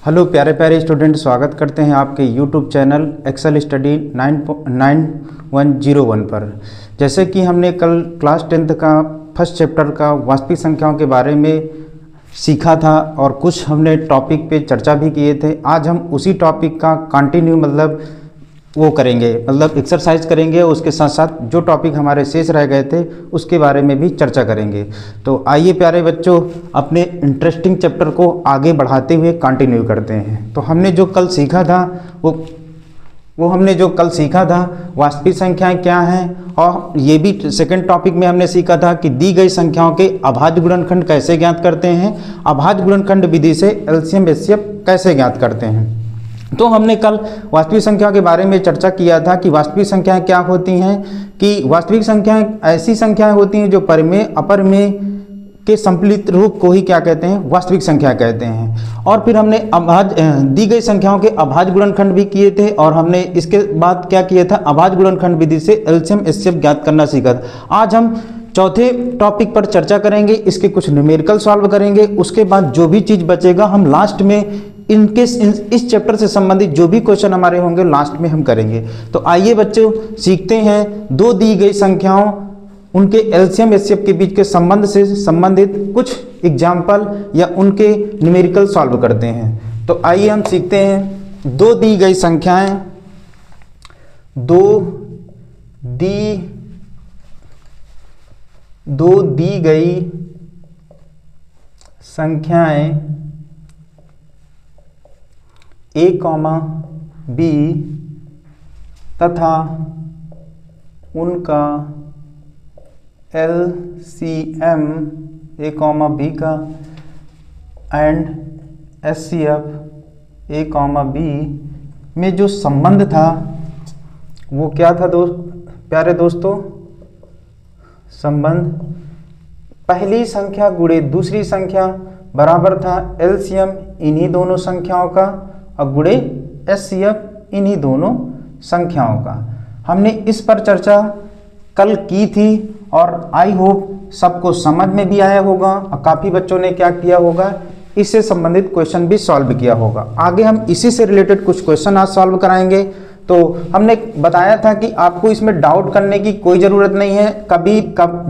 Hello प्यारे प्यारे student, स्वागत करते हैं आपके यूट्यूब चैनल एक्सेल स्टडी 9101 पर। जैसे कि हमने कल क्लास 10th का फर्स्ट चैप्टर का वास्तविक संख्याओं के बारे में सीखा था और कुछ हमने टॉपिक पे चर्चा भी किए थे। आज हम उसी टॉपिक का कंटिन्यू वो करेंगे, एक्सरसाइज करेंगे। उसके साथ साथ जो टॉपिक हमारे शेष रह गए थे उसके बारे में भी चर्चा करेंगे। तो आइए प्यारे बच्चों, अपने इंटरेस्टिंग चैप्टर को आगे बढ़ाते हुए कंटिन्यू करते हैं। तो हमने जो कल सीखा था वास्तविक संख्याएं क्या हैं, और ये भी सेकंड टॉपिक में हमने सीखा था कि दी गई संख्याओं के अभाज्य गुणनखंड कैसे ज्ञात करते हैं, अभाज्य गुणनखंड विधि से एलसीएम एचसीएफ कैसे ज्ञात करते हैं। तो हमने कल वास्तविक संख्या के बारे में चर्चा किया था कि वास्तविक संख्याएं क्या होती हैं, कि वास्तविक संख्याएं ऐसी संख्याएं होती हैं जो परिमेय अपरिमेय के सम्मिलित रूप को ही क्या कहते हैं, वास्तविक संख्या कहते हैं। और फिर हमने दी गई संख्याओं के अभाज्य गुणनखंड भी किए थे, और हमने इसके बाद क्या किया था, अभाज्य गुणनखंड विधि से एलसीएम एचसीएफ ज्ञात करना सीखा था। आज हम चौथे टॉपिक पर चर्चा करेंगे, इसके कुछ न्यूमेरिकल सॉल्व करेंगे। उसके बाद जो भी चीज़ बचेगा हम लास्ट में इस चैप्टर से संबंधित जो भी क्वेश्चन हमारे होंगे लास्ट में हम करेंगे। तो आइए बच्चों सीखते हैं, दो दी गई संख्याओं उनके एलसीएम एचसीएफ के बीच के संबंध से संबंधित कुछ एग्जाम्पल या उनके न्यूमेरिकल सॉल्व करते हैं। तो आइए हम सीखते हैं, दो दी गई संख्याएं, दो दी गई संख्याएं a, b तथा उनका LCM a, b का एंड HCF a, b में जो संबंध था वो क्या था प्यारे दोस्तों, संबंध पहली संख्या गुणे दूसरी संख्या बराबर था LCM इन्हीं दोनों संख्याओं का और गुणे HCF इन्हीं दोनों संख्याओं का। हमने इस पर चर्चा कल की थी और आई होप सबको समझ में भी आया होगा और काफ़ी बच्चों ने क्या किया होगा, इससे संबंधित क्वेश्चन भी सॉल्व किया होगा। आगे हम इसी से रिलेटेड कुछ क्वेश्चन आज सॉल्व कराएंगे। तो हमने बताया था कि आपको इसमें डाउट करने की कोई ज़रूरत नहीं है।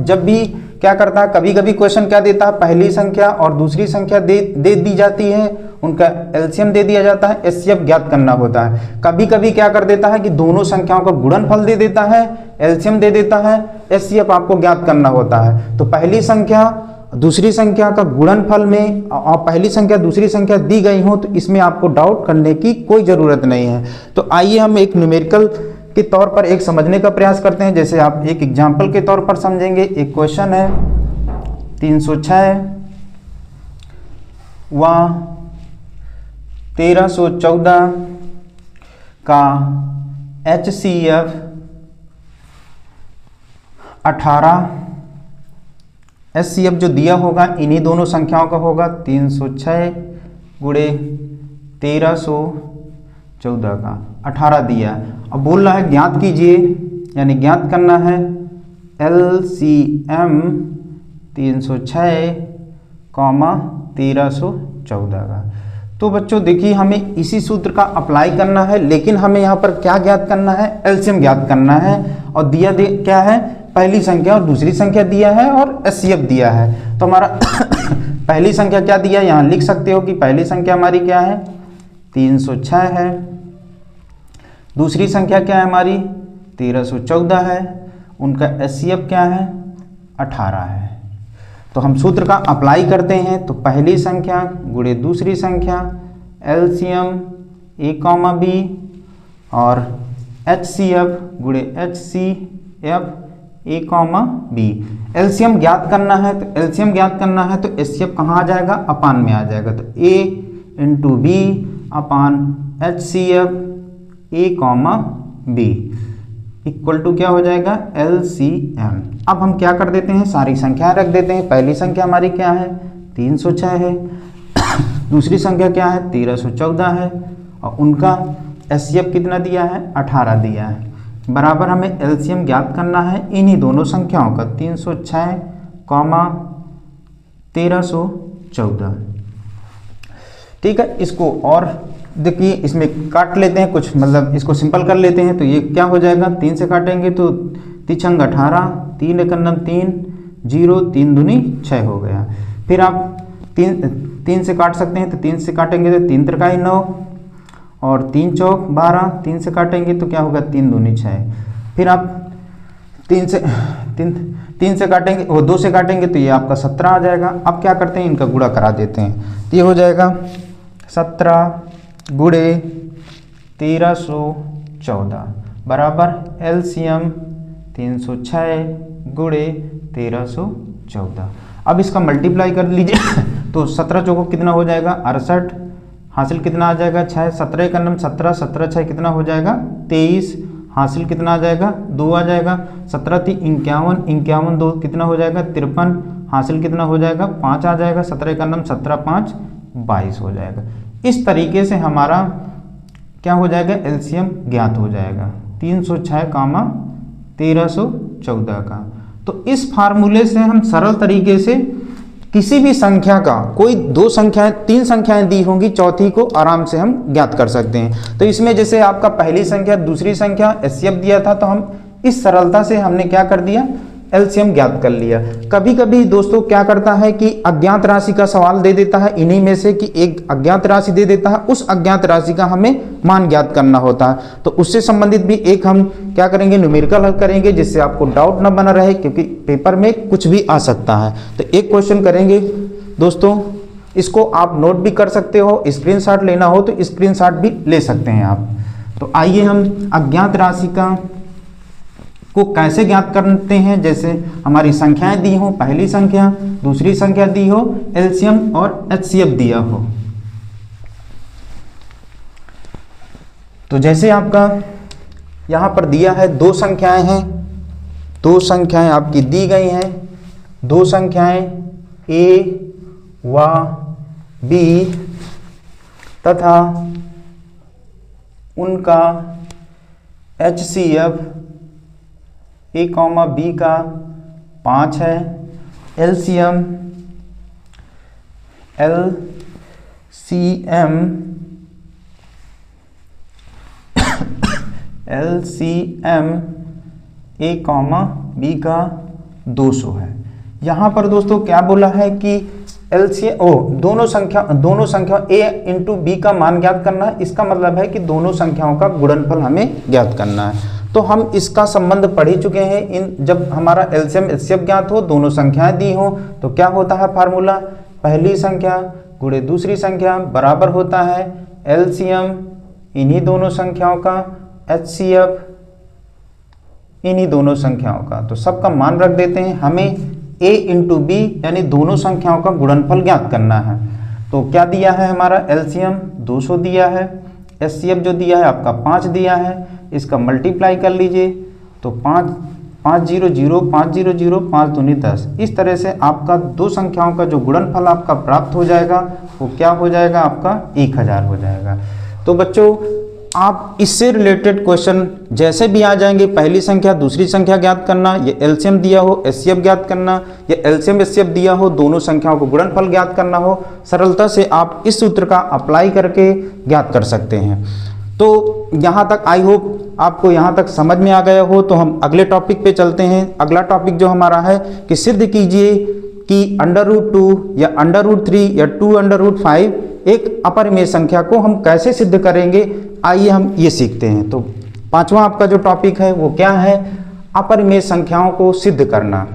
जब भी क्या करता है, कभी कभी क्वेश्चन क्या देता है, पहली संख्या और दूसरी संख्या दे दी जाती है, उनका एलसीएम दे दिया जाता है, एचसीएफ ज्ञात करना होता है। कभी कभी क्या कर देता है कि दोनों संख्याओं का गुणनफल दे देता है, एलसीएम दे देता है, एचसीएफ आपको ज्ञात करना होता है। तो पहली संख्या दूसरी संख्या का गुणनफल में और पहली संख्या दूसरी संख्या दी गई हो तो इसमें आपको डाउट करने की कोई ज़रूरत नहीं है। तो आइए हम एक न्यूमेरिकल के तौर पर एक समझने का प्रयास करते हैं। जैसे आप एक एग्जाम्पल के तौर पर समझेंगे। एक क्वेश्चन है 306 व 1314 का HCF 18, HCF जो दिया होगा इन्हीं दोनों संख्याओं का होगा, 306 गुणे 1314 का 18 दिया। अब बोल रहा है ज्ञात कीजिए, यानी ज्ञात करना है LCM 306, 1314 का। तो बच्चों देखिए, हमें इसी सूत्र का अप्लाई करना है, लेकिन हमें यहाँ पर क्या ज्ञात करना है, एलसीएम ज्ञात करना है। और दिया क्या है, पहली संख्या और दूसरी संख्या दिया है और एचसीएफ दिया है। तो हमारा पहली संख्या क्या दिया, यहाँ लिख सकते हो कि पहली संख्या हमारी क्या है, 306 है। दूसरी संख्या क्या है हमारी, 1314 है। उनका एचसीएफ क्या है, 18 है। तो हम सूत्र का अप्लाई करते हैं। तो पहली संख्या गुणे दूसरी संख्या, एलसीएम a, b और HCF गुणे HCF a, b। एलसीएम ज्ञात करना है, तो एलसीएम ज्ञात करना है तो HCF कहाँ आ जाएगा, अपान में आ जाएगा। तो a into b upon HCF a, b equal to क्या हो जाएगा, LCM। अब हम क्या कर देते हैं, सारी संख्या रख देते हैं। पहली संख्या हमारी क्या है, 306 है। दूसरी संख्या क्या है, 1314 है। और उनका HCF कितना दिया है, 18 दिया है। बराबर हमें एलसीएम ज्ञात करना है इन्हीं दोनों संख्याओं का, 306, 1314। ठीक है, इसको और देखिए इसमें काट लेते हैं कुछ, मतलब इसको सिंपल कर लेते हैं। तो ये क्या हो जाएगा, 3 से काटेंगे तो 3 18, 3 1 3, 0 3 दूनी 6 हो गया। फिर आप 3 से काट सकते हैं, तो 3 से काटेंगे तो 3 त्रिकाई 9 और 3 चौक 12, 3 से काटेंगे तो क्या होगा 3 दूनी 6। फिर आप 3 से काटेंगे, वो 2 से काटेंगे तो ये आपका 17 आ जाएगा। अब क्या करते हैं, इनका गुणा करा देते हैं। तो ये हो जाएगा 17 गुणे 1314 बराबर एलसीएम 306 गुणे 1314। अब इसका मल्टीप्लाई कर लीजिए तो 17 चौको कितना हो जाएगा 68, हासिल कितना आ जाएगा 6, 17 एक 17, 17 6 कितना हो जाएगा 23, हासिल कितना आ जाएगा 2 आ जाएगा। 17 थी 51, 51 2 कितना हो जाएगा 53, हासिल कितना हो जाएगा 5 आ जाएगा। 17 एक 17 5 22 हो जाएगा। इस तरीके से हमारा क्या हो जाएगा, एलसीएम ज्ञात हो जाएगा 306 कामा 1314 का। तो इस फार्मूले से हम सरल तरीके से किसी भी संख्या का, कोई 2 संख्याएं 3 संख्याएं दी होंगी, चौथी को आराम से हम ज्ञात कर सकते हैं। तो इसमें जैसे आपका पहली संख्या दूसरी संख्या एचसीएफ दिया था, तो हम इस सरलता से हमने क्या कर दिया, एलसीएम ज्ञात कर लिया। कभी कभी दोस्तों क्या करता है कि अज्ञात राशि का सवाल दे देता है, इन्हीं में से कि एक अज्ञात राशि दे देता है, उस अज्ञात राशि का हमें मान ज्ञात करना होता है। तो उससे संबंधित भी एक हम क्या करेंगे, न्यूमेरिकल हल करेंगे, जिससे आपको डाउट ना बना रहे, क्योंकि पेपर में कुछ भी आ सकता है। तो एक क्वेश्चन करेंगे दोस्तों, इसको आप नोट भी कर सकते हो, स्क्रीनशॉट लेना हो तो स्क्रीनशॉट भी ले सकते हैं आप। तो आइए हम अज्ञात राशि को कैसे ज्ञात करते हैं। जैसे हमारी संख्याएं दी हो, पहली संख्या दूसरी संख्या दी हो, एलसीएम और एचसीएफ दिया हो। तो जैसे आपका यहां पर दिया है 2 संख्याएं हैं, 2 संख्याएं आपकी दी गई हैं, 2 संख्याएं ए व बी तथा उनका एचसीएफ ए कॉमा बी का 5 है। एलसीएम ए कॉमा बी का 200 है। यहाँ पर दोस्तों क्या बोला है कि दोनों संख्या ए इंटू बी का मान ज्ञात करना है। इसका मतलब है कि दोनों संख्याओं का गुणनफल हमें ज्ञात करना है। तो हम इसका संबंध पढ़ ही चुके हैं। जब हमारा एलसीएम एचसीएफ ज्ञात हो, दोनों संख्याएं दी हो, तो क्या होता है फार्मूला, पहली संख्या गुणे दूसरी संख्या बराबर होता है एलसीएम इन्हीं दोनों संख्याओं का, एचसीएफ इन्हीं दोनों संख्याओं का। तो सबका मान रख देते हैं। हमें a इंटू बी यानी दोनों संख्याओं का गुणनफल ज्ञात करना है। तो क्या दिया है, हमारा एलसीएम 200 दिया है, एचसीएफ जो दिया है आपका 5 दिया है। इसका मल्टीप्लाई कर लीजिए तो 5 5 0 0 5 0 0 5 दूनी 10। इस तरह से आपका 2 संख्याओं का जो गुणनफल आपका प्राप्त हो जाएगा वो क्या हो जाएगा, आपका 1000 हो जाएगा। तो बच्चों आप इससे रिलेटेड क्वेश्चन जैसे भी आ जाएंगे, पहली संख्या दूसरी संख्या ज्ञात करना, ये एलसीएम दिया हो एचसीएफ ज्ञात करना, या एलसीएम एचसीएफ दिया हो दोनों संख्याओं को गुणनफल ज्ञात करना हो, सरलता से आप इस सूत्र का अप्लाई करके ज्ञात कर सकते हैं। तो यहाँ तक आई होप आपको यहाँ तक समझ में आ गया हो। तो हम अगले टॉपिक पे चलते हैं। अगला टॉपिक जो हमारा है कि सिद्ध कीजिए कि √2 या √3 या 2√5 एक अपरिमेय संख्या को हम कैसे सिद्ध करेंगे, आइए हम ये सीखते हैं। तो 5वां आपका जो टॉपिक है वो क्या है, अपरिमेय संख्याओं को सिद्ध करना।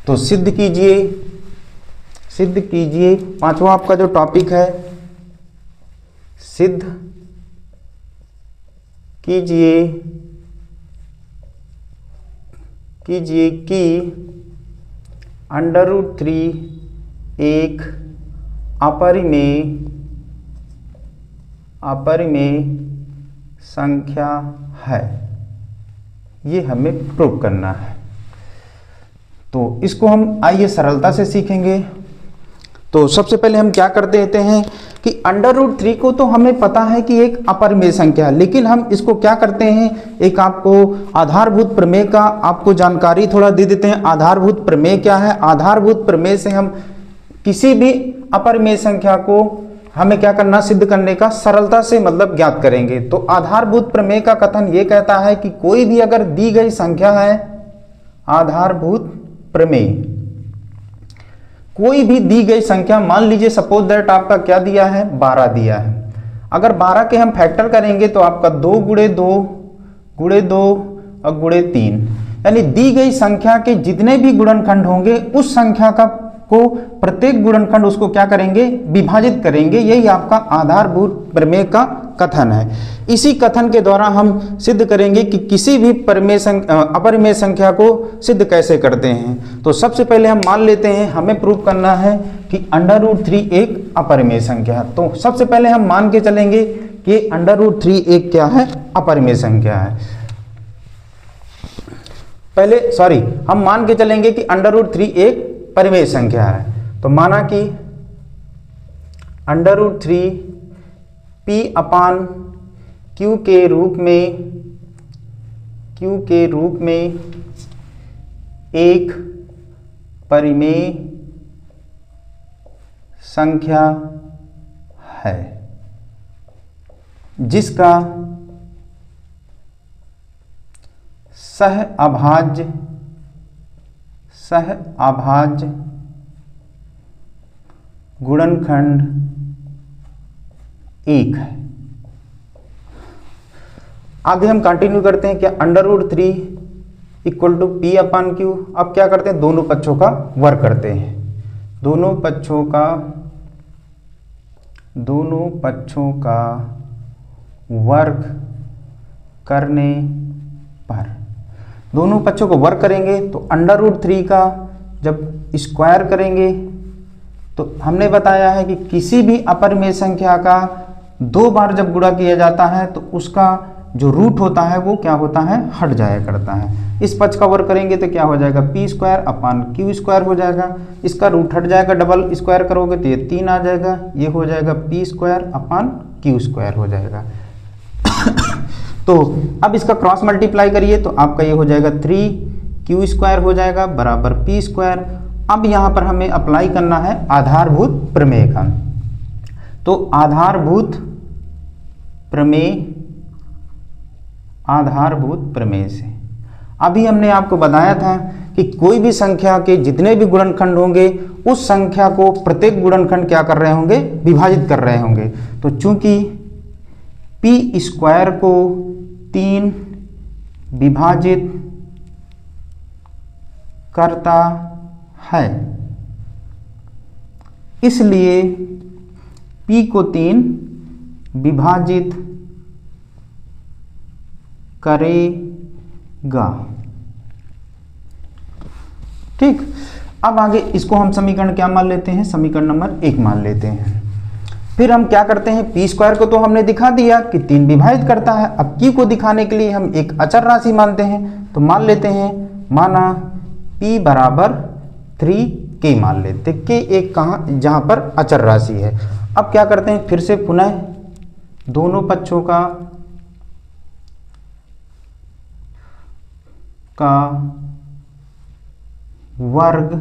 तो सिद्ध कीजिए 5वां आपका जो टॉपिक है, सिद्ध कीजिए कि √3 एक अपरिमेय संख्या है। ये हमें प्रूव करना है। तो इसको हम आइए सरलता से सीखेंगे। तो सबसे पहले हम क्या कर देते हैं कि √3 को तो हमें पता है कि एक अपरिमेय संख्या है, लेकिन हम इसको क्या करते हैं, एक आपको आधारभूत प्रमेय का आपको जानकारी थोड़ा दे देते हैं। आधारभूत प्रमेय क्या है? आधारभूत प्रमेय से हम किसी भी अपरिमेय संख्या को हमें क्या करना, सिद्ध करने का सरलता से मतलब ज्ञात करेंगे। तो आधारभूत प्रमेय का कथन ये कहता है कि कोई भी अगर दी गई संख्या है, आधारभूत प्रमेय कोई भी दी गई संख्या, मान लीजिए सपोज दैट आपका क्या दिया है, 12 दिया है। अगर 12 के हम फैक्टर करेंगे तो आपका 2 गुणे 2 गुणे 2 और गुणे 3, यानी दी गई संख्या के जितने भी गुणनखंड होंगे उस संख्या का को प्रत्येक गुणनखंड उसको क्या करेंगे, विभाजित करेंगे। यही आपका आधारभूत प्रमेय का कथन है। इसी कथन के द्वारा हम सिद्ध करेंगे कि किसी भी अपरिमेय संख्या को सिद्ध कैसे करते हैं। तो सबसे पहले हम मान लेते हैं, हमें प्रूव करना है कि √3 एक अपरिमेय संख्या है। तो सबसे पहले हम मान के चलेंगे कि √3 एक क्या है, अपरिमेय संख्या है। हम मान के चलेंगे कि √3 एक परिमेय संख्या है। तो माना कि √3 P/Q के रूप में एक परिमेय संख्या है, जिसका सहअभाज्य गुणनखंड 1 है। आगे हम कंटिन्यू करते हैं क्या, √3 = P/Q। अब क्या करते हैं, दोनों पक्षों का वर्ग करते हैं। दोनों पक्षों का वर्ग करने पर, दोनों पक्षों को वर्ग करेंगे तो √3 का जब स्क्वायर करेंगे तो हमने बताया है कि किसी भी अपरिमेय संख्या का 2 बार जब गुणा किया जाता है तो उसका जो रूट होता है वो क्या होता है, हट जाया करता है। इस पक्ष का वर्ग करेंगे तो क्या हो जाएगा, P² हो जाएगा। इसका रूट हट जाएगा, डबल स्क्वायर करोगे तो ये 3 आ जाएगा, ये हो जाएगा P² हो जाएगा। तो अब इसका क्रॉस मल्टीप्लाई करिए तो आपका ये हो जाएगा 3Q² हो जाएगा बराबर P²। अब यहाँ पर हमें अप्लाई करना है आधारभूत प्रमेय का। तो आधारभूत प्रमेय से अभी हमने आपको बताया था कि कोई भी संख्या के जितने भी गुणनखंड होंगे उस संख्या को प्रत्येक गुणनखंड क्या कर रहे होंगे, विभाजित कर रहे होंगे। तो चूंकि P² को 3 विभाजित करता है, इसलिए P को 3 विभाजित करेगा। ठीक, अब आगे इसको हम समीकरण क्या मान लेते हैं, समीकरण नंबर 1 मान लेते हैं। फिर हम क्या करते हैं, P² को तो हमने दिखा दिया कि 3 विभाजित करता है। अब Q को दिखाने के लिए हम एक अचर राशि मानते हैं। तो मान लेते हैं, माना P बराबर 3K मान लेते, K एक कहाँ, जहाँ पर अचर राशि है। अब क्या करते हैं, फिर से पुनः दोनों पक्षों का वर्ग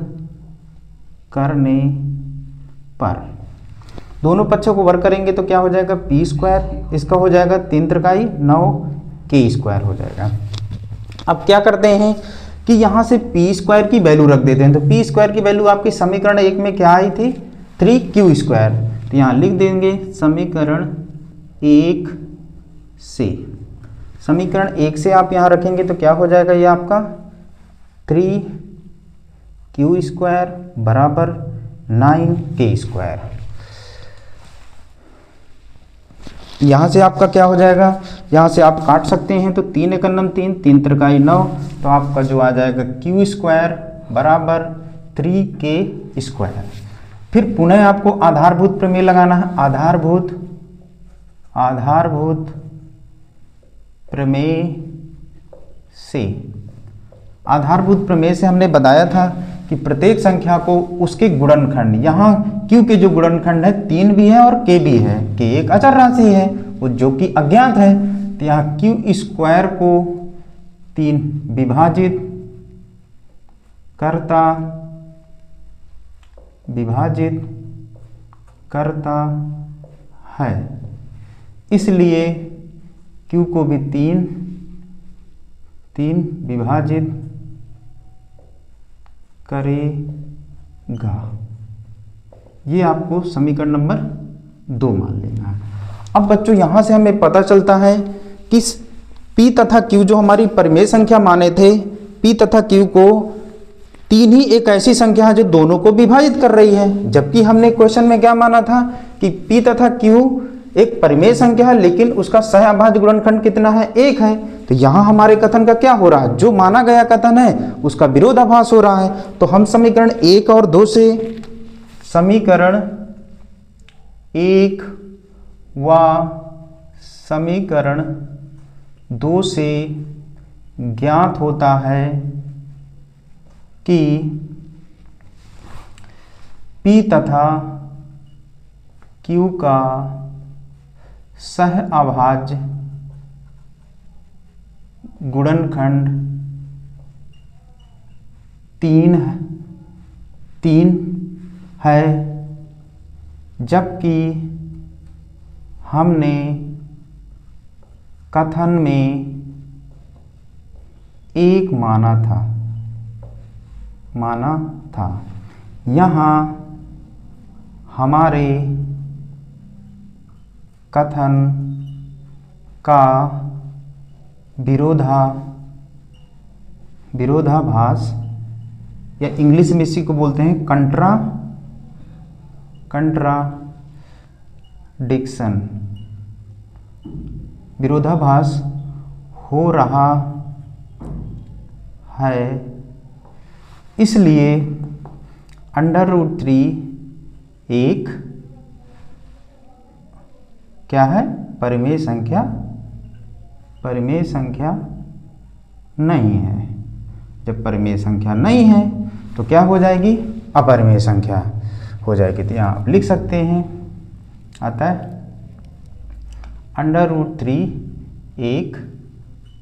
करने पर, दोनों पक्षों को वर्ग करेंगे तो क्या हो जाएगा, P², इसका हो जाएगा 3 त्रिकाई 9 K² हो जाएगा। अब क्या करते हैं कि यहाँ से P² की वैल्यू रख देते हैं। तो P² की वैल्यू आपकी समीकरण 1 में क्या आई थी, 3Q²। तो यहाँ लिख देंगे समीकरण 1 से, समीकरण 1 से आप यहाँ रखेंगे तो क्या हो जाएगा, ये आपका 3Q² बराबर 9K²। यहाँ से आपका क्या हो जाएगा, यहाँ से आप काट सकते हैं। तो 3 एकम 3, 3 त्रिकाई 9, तो आपका जो आ जाएगा Q² बराबर 3K²। फिर पुनः आपको आधारभूत प्रमेय लगाना है। आधारभूत प्रमेय से आधारभूत प्रमेय से हमने बताया था कि प्रत्येक संख्या को उसके गुणनखंड, यहाँ q के जो गुणनखंड है 3 भी है और k भी है, k एक अचर राशि है वो जो कि अज्ञात है, तो यहाँ q स्क्वायर को 3 विभाजित करता है, इसलिए q को भी 3 विभाजित करेगा। ये आपको समीकरण नंबर 2 मान लेना है। अब बच्चों यहाँ से हमें पता चलता है कि p तथा q जो हमारी परिमेय संख्या माने थे, p तथा q को 3 ही एक ऐसी संख्या है जो दोनों को विभाजित कर रही है, जबकि हमने क्वेश्चन में क्या माना था कि p तथा q एक परिमेय संख्या है लेकिन उसका सह अभाज्य गुणनखंड कितना है, 1 है। तो यहाँ हमारे कथन का क्या हो रहा है, जो माना गया कथन है उसका विरोधाभास हो रहा है। तो हम समीकरण 1 और 2 से, समीकरण 1 व समीकरण 2 से ज्ञात होता है कि p तथा q का सह अभाज्य गुणनखंड 3 है, जबकि हमने कथन में 1 माना था। यहाँ हमारे कथन का विरोधाभास, या इंग्लिश में इसी को बोलते हैं कंट्राडिक्शन, विरोधाभास हो रहा है। इसलिए √3 एक क्या है, परिमेय संख्या नहीं है। जब परिमेय संख्या नहीं है तो क्या हो जाएगी, अपरिमेय संख्या हो जाएगी। तो यहाँ आप लिख सकते हैं, आता है √3 एक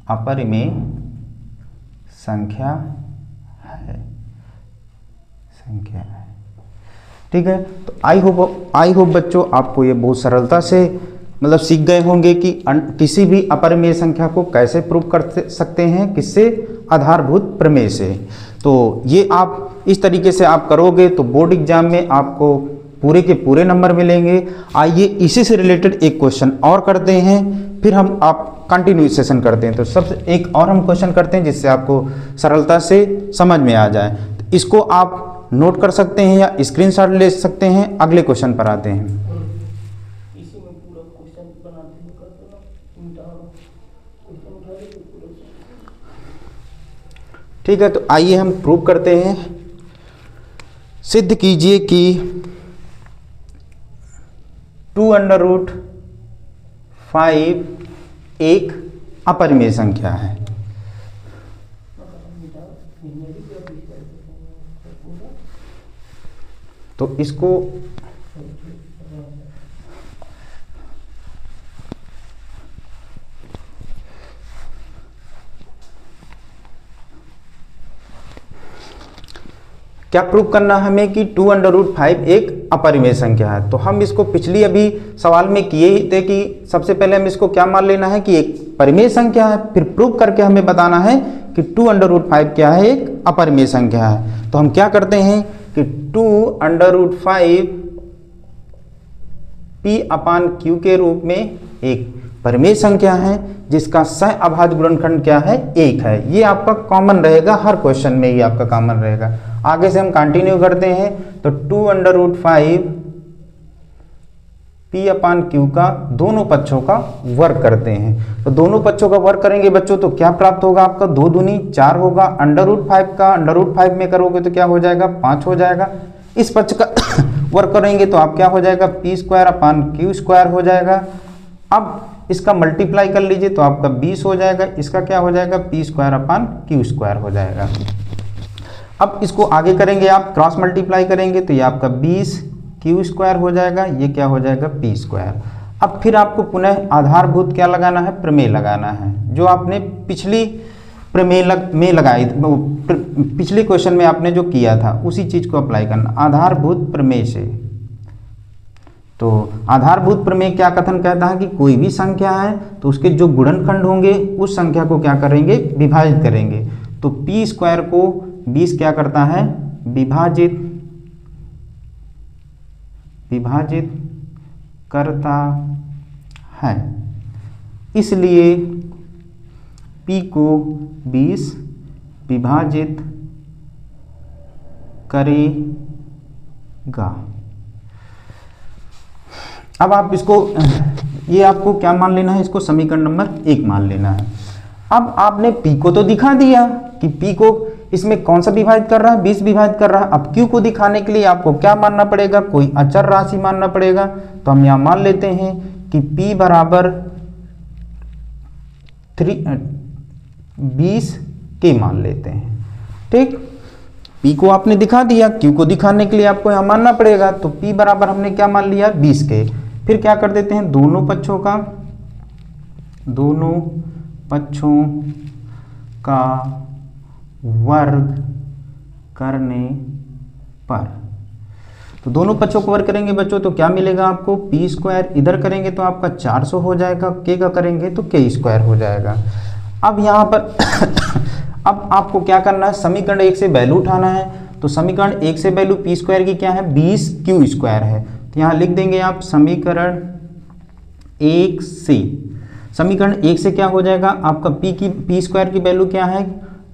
अपरिमेय संख्या है। ठीक है। तो आई होप बच्चों आपको ये बहुत सरलता से मतलब सीख गए होंगे कि किसी भी अपरिमेय संख्या को कैसे प्रूव कर सकते हैं, किससे, आधारभूत प्रमेय से। तो ये आप इस तरीके से आप करोगे तो बोर्ड एग्जाम में आपको पूरे के पूरे नंबर मिलेंगे। आइए इसी से रिलेटेड एक क्वेश्चन और करते हैं, फिर हम आप कंटिन्यूएशन करते हैं। तो सबसे एक और हम क्वेश्चन करते हैं जिससे आपको सरलता से समझ में आ जाए। तो इसको आप नोट कर सकते हैं या स्क्रीनशॉट ले सकते हैं। अगले क्वेश्चन पर आते हैं। ठीक है, तो आइए हम प्रूव करते हैं। सिद्ध कीजिए कि 2√5 एक अपरिमेय संख्या है। तो इसको क्या प्रूव करना हमें कि 2√5 एक अपरिमेय संख्या है। तो हम इसको पिछली अभी सवाल में किए ही थे कि सबसे पहले हम इसको क्या मान लेना है कि एक परिमेय संख्या है, फिर प्रूव करके हमें बताना है कि 2√5 क्या है, एक अपरिमेय संख्या है। तो हम क्या करते हैं कि 2√5 p/q के रूप में एक परिमेय संख्या है जिसका सह अभाज्य गुणनखंड क्या है, 1 है। ये आपका कॉमन रहेगा, हर क्वेश्चन में ये आपका कॉमन रहेगा। आगे से हम कंटिन्यू करते हैं। तो 2√5 p/q का दोनों पक्षों का वर्ग करते हैं। तो दोनों पक्षों का वर्ग करेंगे बच्चों तो क्या प्राप्त होगा, आपका 2 दूनी 4 होगा। √5 का √5 में करोगे तो क्या हो जाएगा, 5 हो जाएगा। इस पक्ष का वर्ग करेंगे तो आप क्या हो जाएगा, p² / q² हो जाएगा। अब इसका मल्टीप्लाई कर लीजिए तो आपका 20 हो जाएगा, इसका क्या हो जाएगा p² हो जाएगा। अब इसको आगे करेंगे आप, क्रॉस मल्टीप्लाई करेंगे तो ये आपका 20q² हो जाएगा, ये क्या हो जाएगा p²। अब फिर आपको पुनः आधारभूत क्या लगाना है, प्रमेय लगाना है, जो आपने पिछली प्रमेय में लगाई, पिछले क्वेश्चन में आपने जो किया था उसी चीज को अप्लाई करना आधारभूत प्रमेय से। तो आधारभूत प्रमेय क्या कथन कहता है कि कोई भी संख्या है तो उसके जो गुणनखंड होंगे उस संख्या को क्या करेंगे, विभाजित करेंगे। तो p² को 20 क्या करता है, विभाजित करता है, इसलिए p को 20 विभाजित करेगा। अब आप इसको, ये आपको क्या मान लेना है, इसको समीकरण नंबर 1 मान लेना है। अब आपने p को तो दिखा दिया कि p को इसमें कौन सा विभाजित कर रहा है, 20 विभाजित कर रहा है। अब q को दिखाने के लिए आपको क्या मानना पड़ेगा, कोई अचर राशि मानना पड़ेगा। तो हम यहाँ मान लेते हैं कि p बराबर 20 के मान लेते हैं। ठीक, p को आपने दिखा दिया, q को दिखाने के लिए आपको यहाँ मानना पड़ेगा। तो p बराबर हमने क्या मान लिया, 20 के। फिर क्या कर देते हैं, दोनों पक्षों का वर्ग करने पर, तो दोनों पक्षों को वर्ग करेंगे बच्चों तो क्या मिलेगा आपको, p²। इधर करेंगे तो आपका 400 हो जाएगा, k का करेंगे तो k² हो जाएगा। अब यहाँ पर अब आपको क्या करना है, समीकरण 1 से वैल्यू उठाना है। तो समीकरण 1 से वैल्यू p² की क्या है, 20q² है। तो यहाँ लिख देंगे आप समीकरण 1 से क्या हो जाएगा आपका p² की वैल्यू क्या है,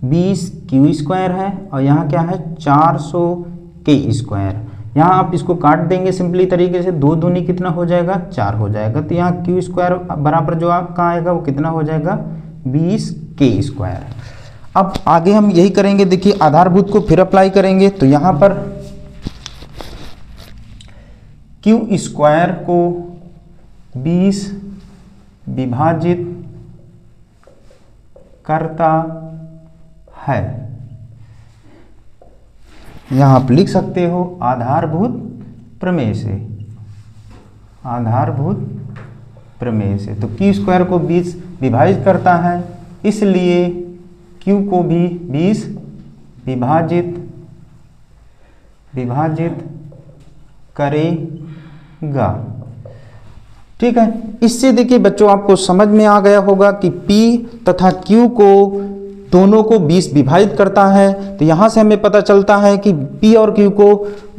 20q² है, और यहाँ क्या है 400k²। यहाँ आप इसको काट देंगे सिंपली तरीके से, 2 दूनी कितना हो जाएगा, 4 हो जाएगा। तो यहाँ q² बराबर जो आपका आएगा वो कितना हो जाएगा, 20k²। अब आगे हम यही करेंगे, देखिए आधारभूत को फिर अप्लाई करेंगे। तो यहाँ पर q² को 20 विभाजित करता है, यहाँ आप लिख सकते हो आधारभूत प्रमेय से, तो q² को 20 विभाजित करता है, इसलिए q को भी 20 विभाजित करेगा। ठीक है, इससे देखिए बच्चों आपको समझ में आ गया होगा कि p तथा q को दोनों को 20 विभाजित करता है। तो यहाँ से हमें पता चलता है कि p और q को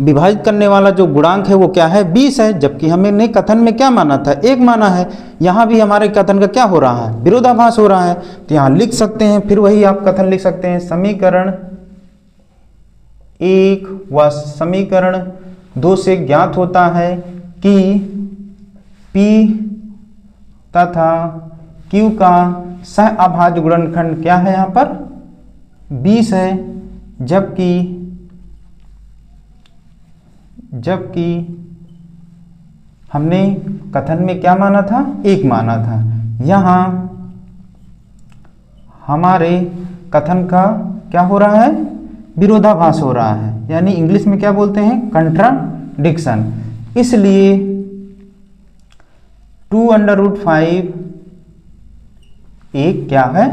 विभाजित करने वाला जो गुणांक है वो क्या है, 20 है, जबकि हमने कथन में क्या माना था, 1 माना है। यहाँ भी हमारे कथन का क्या हो रहा है, विरोधाभास हो रहा है। तो यहाँ लिख सकते हैं, फिर वही आप कथन लिख सकते हैं, समीकरण 1 व समीकरण 2 से ज्ञात होता है कि p तथा q का सह अभाज्य गुणनखंड क्या है, यहाँ पर 20 है, जबकि हमने कथन में क्या माना था, 1 माना था। यहाँ हमारे कथन का क्या हो रहा है, विरोधाभास हो रहा है, यानी इंग्लिश में क्या बोलते हैं, कंट्राडिक्शन। इसलिए 2√5 एक क्या है,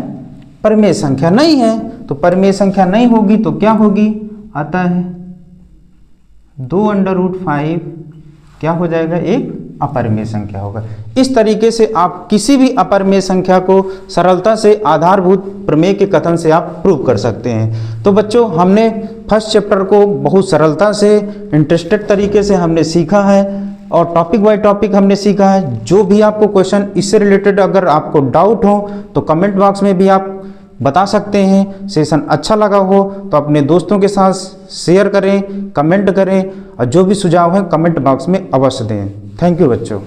परिमेय संख्या नहीं है। तो परिमेय संख्या नहीं होगी तो क्या होगी, अतः 2√5 क्या हो जाएगा, एक अपरिमेय संख्या होगा। इस तरीके से आप किसी भी अपरिमेय संख्या को सरलता से आधारभूत प्रमेय के कथन से आप प्रूव कर सकते हैं। तो बच्चों हमने फर्स्ट चैप्टर को बहुत सरलता से इंटरेस्टेड तरीके से हमने सीखा है और टॉपिक बाय टॉपिक हमने सीखा है। जो भी आपको क्वेश्चन इससे रिलेटेड अगर आपको डाउट हो तो कमेंट बॉक्स में भी आप बता सकते हैं। सेशन अच्छा लगा हो तो अपने दोस्तों के साथ शेयर करें, कमेंट करें और जो भी सुझाव है कमेंट बॉक्स में अवश्य दें। थैंक यू बच्चों।